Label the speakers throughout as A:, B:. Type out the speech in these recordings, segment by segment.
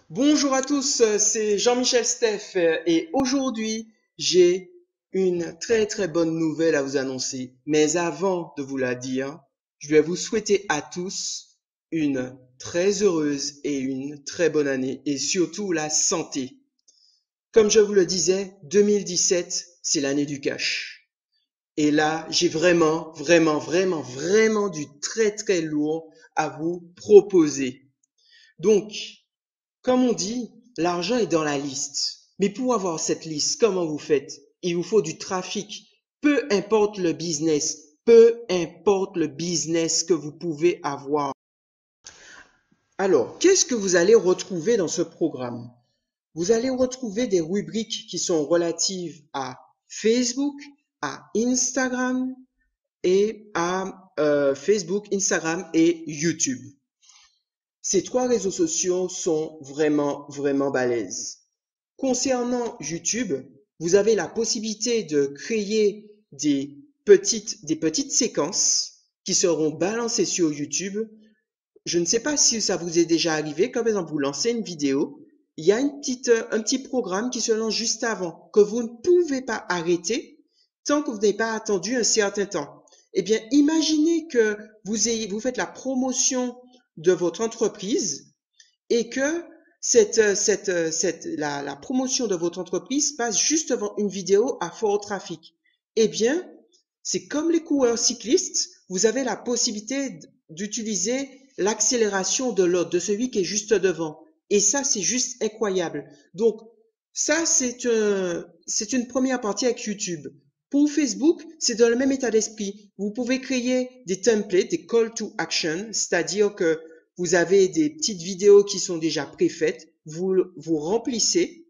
A: Bonjour à tous, c'est Jean-Michel Steff et aujourd'hui j'ai une très bonne nouvelle à vous annoncer. Mais avant de vous la dire, je vais vous souhaiter à tous une très heureuse et une très bonne année et surtout la santé. Comme je vous le disais, 2017, c'est l'année du cash. Et là, j'ai vraiment du très lourd à vous proposer. Donc, comme on dit, l'argent est dans la liste. Mais pour avoir cette liste, comment vous faites? Il vous faut du trafic. Peu importe le business que vous pouvez avoir. Alors, qu'est-ce que vous allez retrouver dans ce programme? Vous allez retrouver des rubriques qui sont relatives à Facebook, à Instagram et à Facebook, Instagram et YouTube. Ces trois réseaux sociaux sont vraiment balèzes. Concernant YouTube, vous avez la possibilité de créer des petites séquences qui seront balancées sur YouTube. Je ne sais pas si ça vous est déjà arrivé, comme par exemple vous lancez une vidéo, il y a un petit programme qui se lance juste avant, que vous ne pouvez pas arrêter tant que vous n'avez pas attendu un certain temps. Eh bien, imaginez que vous faites la promotion de votre entreprise et que la promotion de votre entreprise passe juste avant une vidéo à fort trafic. Eh bien, c'est comme les coureurs cyclistes, vous avez la possibilité d'utiliser l'accélération de l'autre, de celui qui est juste devant. Et ça, c'est juste incroyable. Donc, ça, c'est une première partie avec YouTube. Pour Facebook, c'est dans le même état d'esprit. Vous pouvez créer des templates, des call to action, c'est-à-dire que vous avez des petites vidéos qui sont déjà préfaites, vous remplissez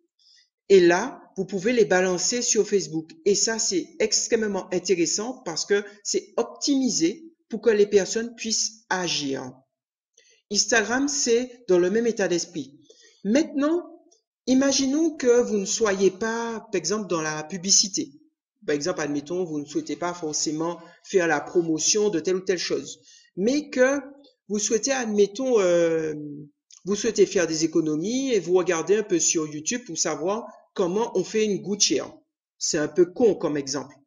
A: et là, vous pouvez les balancer sur Facebook. Et ça, c'est extrêmement intéressant parce que c'est optimisé pour que les personnes puissent agir. Instagram, c'est dans le même état d'esprit. Maintenant, imaginons que vous ne soyez pas, par exemple, dans la publicité. Par exemple, admettons, vous ne souhaitez pas forcément faire la promotion de telle ou telle chose, mais que vous souhaitez, admettons, vous souhaitez faire des économies et vous regardez un peu sur YouTube pour savoir comment on fait une gouttière. C'est un peu con comme exemple,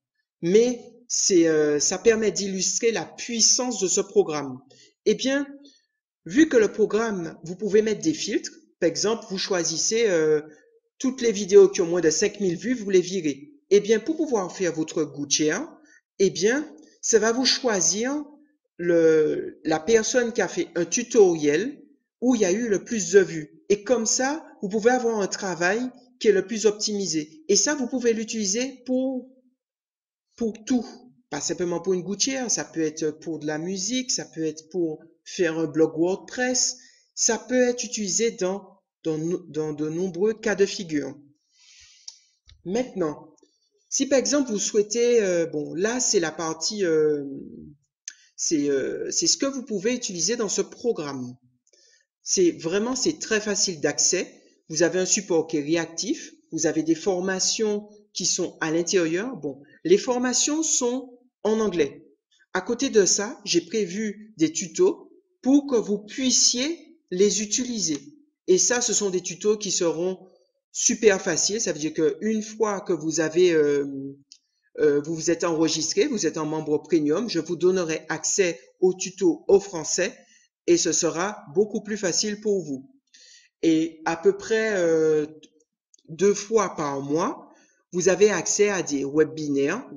A: mais ça permet d'illustrer la puissance de ce programme. Eh bien, vu que le programme, vous pouvez mettre des filtres, par exemple, vous choisissez toutes les vidéos qui ont moins de 5000 vues, vous les virez. Eh bien, pour pouvoir faire votre gouttière, eh bien, ça va vous choisir la personne qui a fait un tutoriel où il y a eu le plus de vues. Et comme ça, vous pouvez avoir un travail qui est le plus optimisé. Et ça, vous pouvez l'utiliser pour tout. Pas simplement pour une gouttière, ça peut être pour de la musique, ça peut être pour faire un blog WordPress, ça peut être utilisé dans de nombreux cas de figure. Maintenant, si par exemple vous souhaitez, bon là c'est la partie, c'est ce que vous pouvez utiliser dans ce programme. C'est très facile d'accès. Vous avez un support qui est réactif. Vous avez des formations qui sont à l'intérieur. Bon, les formations sont en anglais. À côté de ça, j'ai prévu des tutos pour que vous puissiez les utiliser. Et ça, ce sont des tutos qui seront super faciles. Ça veut dire qu'une fois que vous vous êtes enregistré, vous êtes un membre premium, je vous donnerai accès aux tutos au français et ce sera beaucoup plus facile pour vous. Et à peu près 2 fois par mois, vous avez accès à des webinaires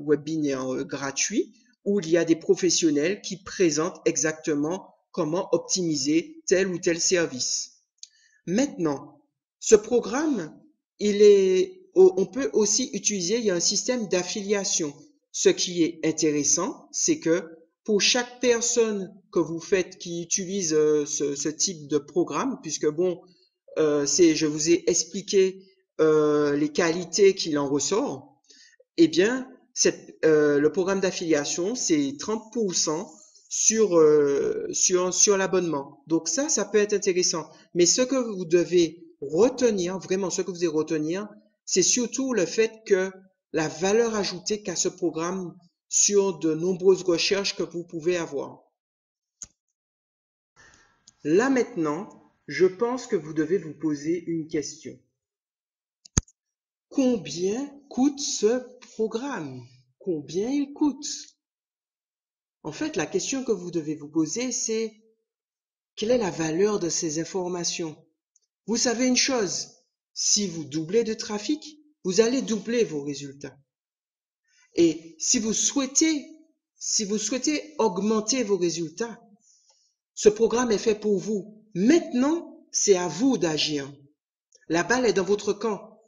A: gratuits, où il y a des professionnels qui présentent exactement comment optimiser tel ou tel service. Maintenant, ce programme, on peut aussi utiliser, il y a un système d'affiliation. Ce qui est intéressant, c'est que pour chaque personne que vous faites qui utilise ce type de programme, puisque bon, je vous ai expliqué les qualités qu'il en ressort, eh bien, le programme d'affiliation, c'est 30% sur l'abonnement. Donc ça peut être intéressant. Mais ce que vous devez retenir, vraiment ce que vous devez retenir, c'est surtout le fait que la valeur ajoutée qu'a ce programme sur de nombreuses recherches que vous pouvez avoir. Là maintenant, je pense que vous devez vous poser une question. Combien coûte ce programme? Combien il coûte? En fait, la question que vous devez vous poser, c'est quelle est la valeur de ces informations? Vous savez une chose, si vous doublez de trafic, vous allez doubler vos résultats. Et si vous souhaitez augmenter vos résultats, ce programme est fait pour vous. Maintenant, c'est à vous d'agir. La balle est dans votre camp.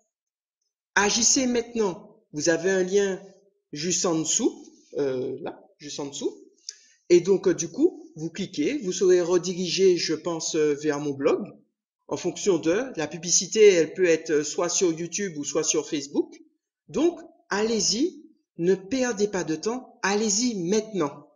A: Agissez maintenant. Vous avez un lien juste en dessous, là, juste en dessous. Et donc, du coup, vous cliquez, vous serez redirigé, je pense, vers mon blog. En fonction de la publicité, elle peut être soit sur YouTube ou soit sur Facebook. Donc, allez-y, ne perdez pas de temps, allez-y maintenant.